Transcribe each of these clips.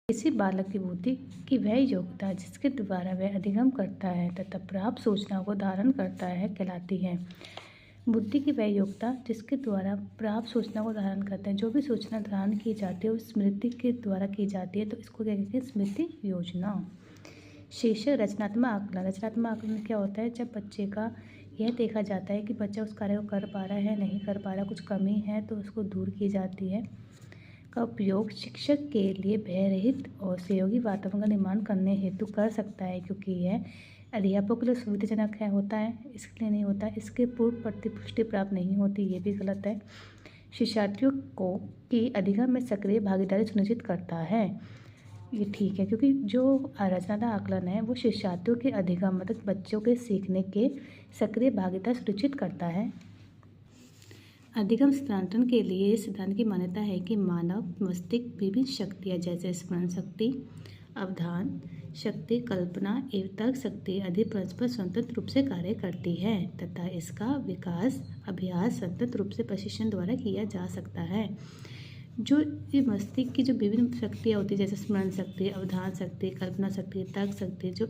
किसी बालक की बुद्धि की वह योग्यता जिसके द्वारा वह अधिगम करता है तथा प्राप्त सूचनाओं को धारण करता है कहलाती है। बुद्धि की वह योग्यता जिसके द्वारा प्राप्त सूचना को धारण करते हैं। जो भी सूचना धारण की जाती है वो स्मृति के द्वारा की जाती है, तो इसको क्या कहते हैं? स्मृति योजना। शीर्षक रचनात्मक आकलन। रचनात्मक आकलन क्या होता है? जब बच्चे का यह देखा जाता है कि बच्चा उस कार्य को कर पा रहा है, नहीं कर पा रहा, कुछ कमी है, तो उसको दूर की जाती है। का उपयोग शिक्षक के लिए भयरहित और सहयोगी वातावरण का निर्माण करने हेतु कर सकता है, क्योंकि यह अध्यापक के लिए सुविधाजनक होता है, इसके लिए नहीं होता। इसके पूर्व प्रतिपुष्टि प्राप्त नहीं होती, ये भी गलत है। शिक्षार्थियों को की अधिगम में सक्रिय भागीदारी सुनिश्चित करता है, ये ठीक है, क्योंकि जो रचनात्मक आकलन है वो शिक्षार्थियों के अधिगम मतलब बच्चों के सीखने के सक्रिय भागीदारी सुनिश्चित करता है। अधिगम स्थानांतरण के लिए इस सिद्धांत की मान्यता है कि मानव मस्तिष्क विभिन्न शक्तियाँ जैसे स्मरण शक्ति, अवधान शक्ति, कल्पना एवं तर्क शक्ति आदि परस्पर स्वतंत्र रूप से कार्य करती है तथा इसका विकास अभ्यास स्वतंत्र रूप से प्रशिक्षण द्वारा किया जा सकता है। जो ये मस्तिष्क की जो विभिन्न शक्तियाँ होती है जैसे स्मरण शक्ति, अवधान शक्ति, कल्पना शक्ति, तर्क शक्ति, जो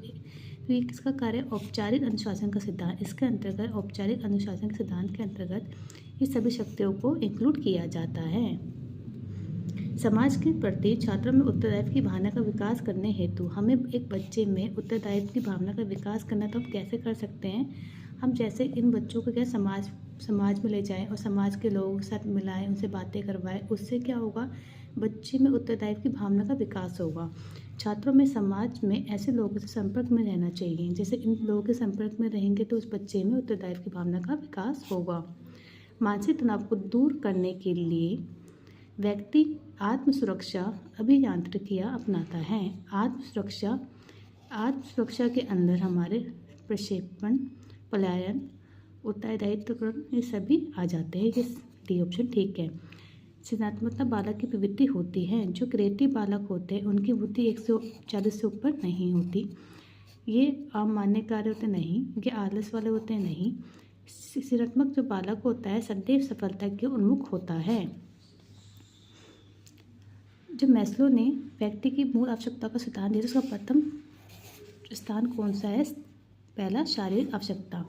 इसका कार्य औपचारिक अनुशासन का सिद्धांत, इसके अंतर्गत औपचारिक अनुशासन के सिद्धांत के अंतर्गत इस सभी शक्तियों को इंक्लूड किया जाता है। समाज के प्रति छात्रों में उत्तरदायित्व की भावना का विकास करने हेतु हमें एक बच्चे में उत्तरदायित्व की भावना का विकास करना, तो हम कैसे कर सकते हैं? हम जैसे इन बच्चों को क्या समाज में ले जाएं और समाज के लोगों के साथ मिलाएं, उनसे बातें करवाएं, उससे क्या होगा? बच्चे में उत्तरदायित्व की भावना का विकास होगा। छात्रों में समाज में ऐसे लोगों से संपर्क में रहना चाहिए, जैसे इन लोगों के संपर्क में रहेंगे तो उस बच्चे में उत्तरदायित्व की भावना का विकास होगा। मानसिक तनाव को दूर करने के लिए व्यक्ति आत्म सुरक्षा अभियांत्रिकियाँ अपनाता है। आत्म सुरक्षा के अंदर हमारे प्रक्षेपण, पलायन, उत्तरदायित्वकरण ये सभी आ जाते हैं। ये डी ऑप्शन ठीक है। सृजनात्मकता बालक की प्रवृत्ति होती है। जो क्रिएटिव बालक होते हैं उनकी बुद्धि 140 से ऊपर नहीं होती। ये आम मान्य कार्य होते नहीं, ये आलस वाले होते हैं नहीं। सृजनात्मक जो बालक होता है सदैव सफलता के उन्मुख होता है। जो मैस्लो ने व्यक्ति की मूल आवश्यकता का सिद्धांत दिया, उसका प्रथम स्थान कौन सा है? पहला शारीरिक आवश्यकता।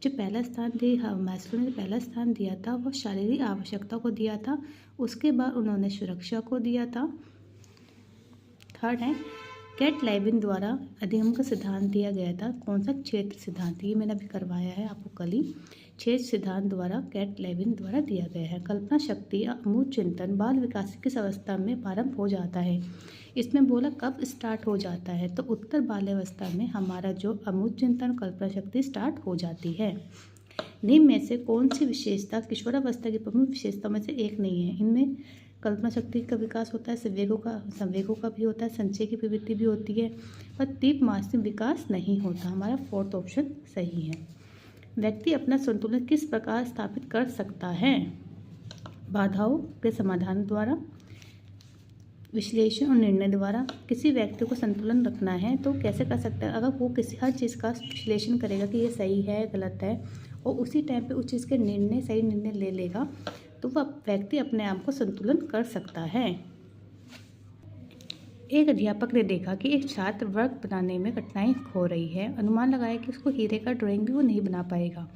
जो पहला स्थान दिया मैस्लो ने पहला स्थान दिया था वो शारीरिक आवश्यकता को दिया था। उसके बाद उन्होंने सुरक्षा को दिया था। थर्ड है कैट लेविन द्वारा अधिगम का सिद्धांत दिया गया था। कौन सा? क्षेत्र सिद्धांत। ये मैंने अभी करवाया है आपको कल ही। क्षेत्र सिद्धांत द्वारा कैट लेविन द्वारा दिया गया है। कल्पना शक्ति अमूर्त चिंतन बाल विकास की अवस्था में प्रारंभ हो जाता है। इसमें बोला कब स्टार्ट हो जाता है, तो उत्तर बाल्यावस्था में हमारा जो अमूर्त चिंतन कल्पना शक्ति स्टार्ट हो जाती है। निम्न में से कौन सी विशेषता किशोरावस्था की प्रमुख विशेषताओं में से एक नहीं है? इनमें कल्पना शक्ति का विकास होता है, संवेगों का भी होता है, संचय की प्रवृत्ति भी होती है, पर तीव्र मानसिक विकास नहीं होता। हमारा फोर्थ ऑप्शन सही है। व्यक्ति अपना संतुलन किस प्रकार स्थापित कर सकता है? बाधाओं के समाधान द्वारा, विश्लेषण और निर्णय द्वारा। किसी व्यक्ति को संतुलन रखना है तो कैसे कर सकता है? अगर वो किसी हर चीज़ का विश्लेषण करेगा कि ये सही है गलत है और उसी टाइम पे उस चीज़ के सही निर्णय ले लेगा तो वह व्यक्ति अपने आप को संतुलन कर सकता है। एक अध्यापक ने देखा कि एक छात्र वर्ग बनाने में कठिनाई हो रही है। अनुमान लगाया कि उसको हीरे का ड्राइंग भी वो नहीं बना पाएगा।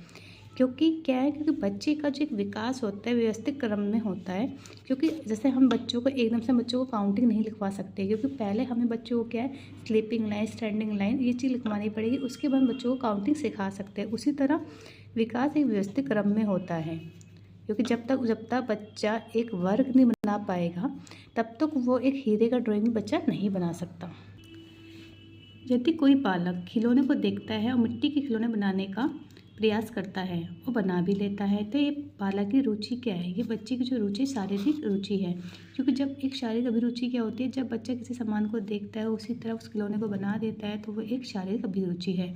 क्योंकि क्या है? क्योंकि बच्चे का जो एक विकास होता है व्यवस्थित क्रम में होता है। क्योंकि जैसे हम बच्चों को एकदम से बच्चों को काउंटिंग नहीं लिखवा सकते, क्योंकि पहले हमें बच्चों को क्या है स्लीपिंग लाइन, स्टैंडिंग लाइन ये चीज़ लिखवानी पड़ेगी, उसके बाद बच्चों को काउंटिंग सिखा सकते हैं। उसी तरह विकास एक व्यवस्थित क्रम में होता है, क्योंकि जब तक बच्चा एक वर्ग नहीं बना पाएगा तब तक वो एक हीरे का ड्राइंग बच्चा नहीं बना सकता। यदि कोई बालक खिलौने को देखता है और मिट्टी के खिलौने बनाने का प्रयास करता है और बना भी लेता है, तो ये बालक की रुचि क्या है? ये बच्चे की जो रुचि शारीरिक रुचि है। क्योंकि जब एक शारीरिक अभिरुचि क्या होती है? जब बच्चा किसी सामान को देखता है उसी तरह उस खिलौने को बना देता है, तो वो एक शारीरिक अभिरुचि है।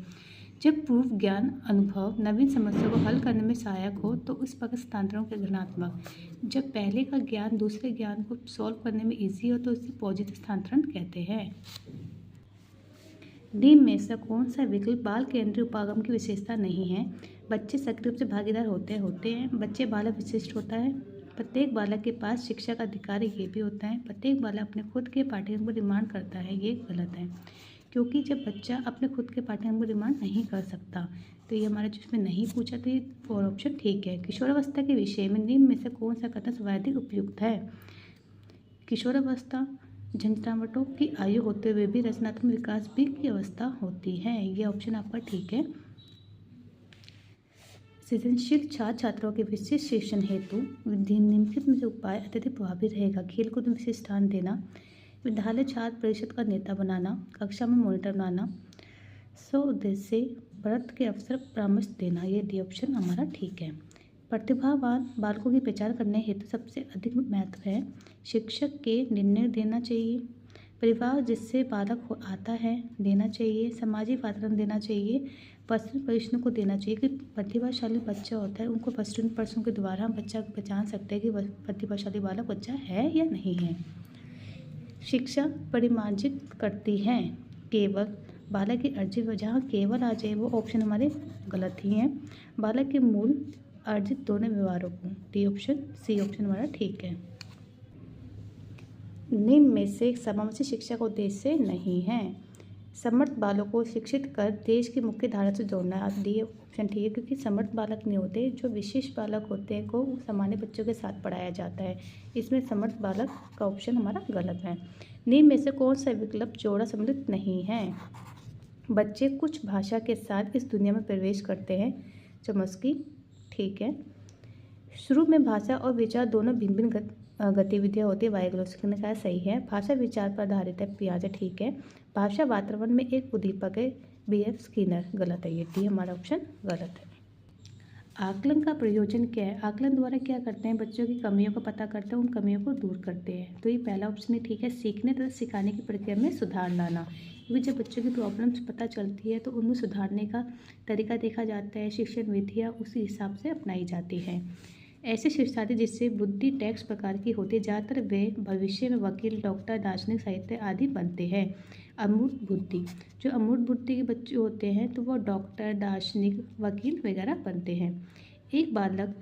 जब पूर्व ज्ञान अनुभव नवीन समस्या को हल करने में सहायक हो तो उस प्रकार स्थानांतरण के घनात्मक। जब पहले का ज्ञान दूसरे ज्ञान को सॉल्व करने में ईजी हो तो इसे पॉजिटिव स्थानांतरण कहते हैं। निम्न में से कौन सा विकल्प बाल केंद्रीय उपागम की विशेषता नहीं है? बच्चे सक्रिय रूप से भागीदार होते हैं। बच्चे बालक विशिष्ट होता है, प्रत्येक बालक के पास शिक्षा का अधिकार ये भी होता है। प्रत्येक बालक अपने खुद के पाठ्यक्रम को डिमांड करता है, ये गलत है, क्योंकि जब बच्चा अपने खुद के पाठ्यक्रम को डिमांड नहीं कर सकता, तो ये हमारा जो इसमें नहीं पूछा, तो ये और ऑप्शन ठीक है। किशोरावस्था के विषय में निम्न में से कौन सा कथन सर्वाधिक उपयुक्त है? किशोरावस्था झंझावातों की आयु होते हुए भी रचनात्मक विकास भी की अवस्था होती है, ये ऑप्शन आपका ठीक है। सृजनशील छात्र छात्राओं के विशिष्ट शिक्षण हेतु निम्नलिखित में से उपाय अत्यधिक प्रभावी रहेगा? खेलकूद में विशेष स्थान देना, विद्यालय छात्र परिषद का नेता बनाना, कक्षा में मॉनिटर बनाना, स्व उद्देश्य व्रत के अवसर परामर्श देना, ये डी ऑप्शन हमारा ठीक है। प्रतिभावान बालकों की पहचान करने हेतु सबसे अधिक महत्व है शिक्षक के निर्णय देना चाहिए, परिवार जिससे बालक आता है देना चाहिए, सामाजिक वातावरण देना चाहिए, पर्सनल परीक्षणों को देना चाहिए कि प्रतिभाशाली बच्चा होता है उनको पर्सन के द्वारा हम बच्चा को पहचान सकते हैं कि वह प्रतिभाशाली बालक बच्चा है या नहीं है। शिक्षा परिमार्जित करती है केवल बालक की अर्जित, जहाँ केवल आ जाए वो ऑप्शन हमारे गलत ही हैं। बालक के मूल अर्जित दोनों व्यवहारों को, डी ऑप्शन सी ऑप्शन हमारा ठीक है। निम्न में से समावेशी शिक्षा का उद्देश्य नहीं है? समर्थ बालकों को शिक्षित कर देश की मुख्य धारा से जोड़ना, डी ऑप्शन ठीक है, क्योंकि समर्थ बालक नहीं होते, जो विशेष बालक होते हैं को सामान्य बच्चों के साथ पढ़ाया जाता है, इसमें समर्थ बालक का ऑप्शन हमारा गलत है। निम्न में से कौन सा विकल्प जोड़ा सम्मिलित नहीं है? बच्चे कुछ भाषा के साथ इस दुनिया में प्रवेश करते हैं, चमस्की ठीक है। शुरू में भाषा और विचार दोनों भिन्न भिन्न गतिविधियाँ होती है, वाइग्लोस्की ने कहा सही है। भाषा विचार पर आधारित है, पियाजे ठीक है। भाषा वातावरण में एक उद्दीपक है, B.F. स्किनर गलत है, ये डी हमारा ऑप्शन गलत है। आकलन का प्रयोजन क्या है? आकलन द्वारा क्या करते हैं? बच्चों की कमियों का पता करते हैं, उन कमियों को दूर करते हैं, तो ये पहला ऑप्शन ही ठीक है। सीखने तथा सिखाने की प्रक्रिया में सुधार लाना, क्योंकि जब बच्चों की प्रॉब्लम्स पता चलती है तो उनमें सुधारने का तरीका देखा जाता है, शिक्षण विधियाँ उसी हिसाब से अपनाई जाती है। ऐसे शिक्षार्थी जिससे बुद्धि टेक्स्ट प्रकार की होती है, ज़्यादातर वे भविष्य में वकील, डॉक्टर, दार्शनिक, साहित्य आदि बनते हैं। अमूर्त बुद्धि, जो अमूर्त बुद्धि के बच्चे होते हैं तो वो डॉक्टर, दार्शनिक, वकील वगैरह बनते हैं। एक बालक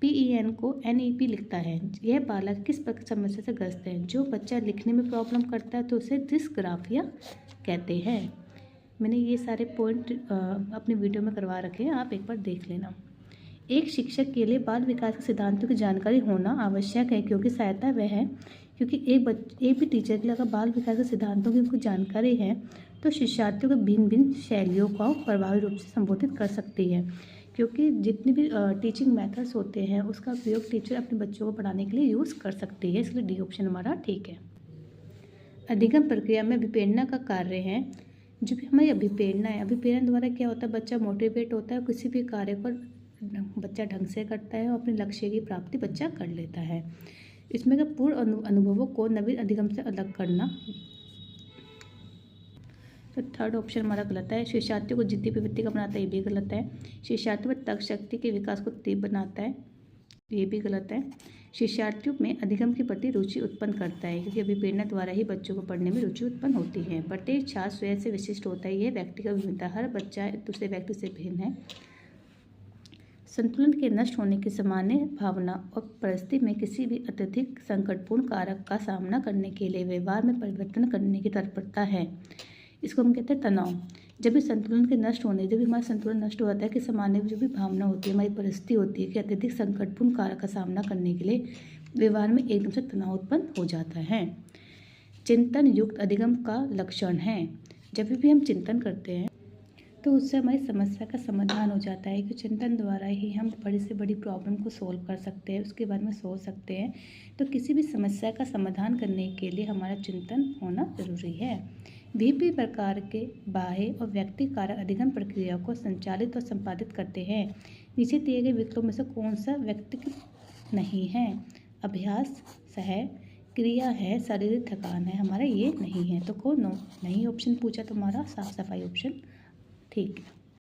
PEN को NEP लिखता है, यह बालक किस समस्या से ग्रस्त है? जो बच्चा लिखने में प्रॉब्लम करता है तो उसे डिस्ग्राफिया कहते हैं। मैंने ये सारे पॉइंट अपने वीडियो में करवा रखे हैं, आप एक बार देख लेना। एक शिक्षक के लिए बाल विकास के सिद्धांतों की जानकारी होना आवश्यक है, क्योंकि सहायता वह है, क्योंकि एक भी टीचर के लिए अगर बाल विकास के सिद्धांतों की उनको जानकारी है तो शिक्षार्थियों को भिन्न भिन्न शैलियों को प्रभावी रूप से संबोधित कर सकती है, क्योंकि जितने भी टीचिंग मेथड्स होते हैं उसका उपयोग टीचर अपने बच्चों को पढ़ाने के लिए यूज़ कर सकती है, इसलिए डी ऑप्शन हमारा ठीक है। अधिगम प्रक्रिया में अभिप्रेरणा का कार्य है, जो भी हमारी अभिप्रेरणा है, अभिप्रेरणा द्वारा क्या होता है? बच्चा मोटिवेट होता है, किसी भी कार्य पर बच्चा ढंग से करता है और अपने लक्ष्य की प्राप्ति बच्चा कर लेता है। इसमें का पूर्ण अनुभवों को नवीन अधिगम से अलग करना, तो थर्ड ऑप्शन हमारा गलत है। शिक्षार्थियों को जिद्दी प्रवृत्ति का बनाता है, ये भी गलत है। शिक्षार्थियों में तर्क शक्ति के विकास को तीव्र बनाता है, ये भी गलत है। शिक्षार्थियों में अधिगम के प्रति रुचि उत्पन्न करता है, क्योंकि अभिप्रेरणा द्वारा ही बच्चों को पढ़ने में रुचि उत्पन्न होती है। प्रत्येक छात्र स्वयं से विशिष्ट होता है, यह व्यक्ति का विभिन्नता, हर बच्चा दूसरे व्यक्ति से भिन्न है। संतुलन के नष्ट होने की सामान्य भावना और परिस्थिति में किसी भी अत्यधिक संकटपूर्ण कारक का सामना करने के लिए व्यवहार में परिवर्तन करने की तत्परता है, इसको हम कहते हैं तनाव। जब भी संतुलन के नष्ट होने, जब भी हमारा संतुलन नष्ट होता है कि सामान्य जो भी भावना होती है, हमारी परिस्थिति होती है कि अत्यधिक संकटपूर्ण कारक का सामना करने के लिए व्यवहार में एकदम से तनाव उत्पन्न हो जाता है। चिंतन युक्त अधिगम का लक्षण है, जब भी हम चिंतन करते हैं तो उससे हमारी समस्या का समाधान हो जाता है, कि चिंतन द्वारा ही हम बड़ी से बड़ी प्रॉब्लम को सोल्व कर सकते हैं, उसके बारे में सोच सकते हैं। तो किसी भी समस्या का समाधान करने के लिए हमारा चिंतन होना जरूरी है। विभिन्न प्रकार के बाह्य और व्यक्तिगत कारक अधिगम प्रक्रिया को संचालित और संपादित करते हैं। नीचे दिए गए विकल्पों में से कौन सा व्यक्तिगत नहीं है? अभ्यास, सह क्रिया है, शारीरिक थकान है, हमारा ये नहीं है, तो कौन नहीं ऑप्शन पूछा, तो हमारा साफ सफाई ऑप्शन ठीक है।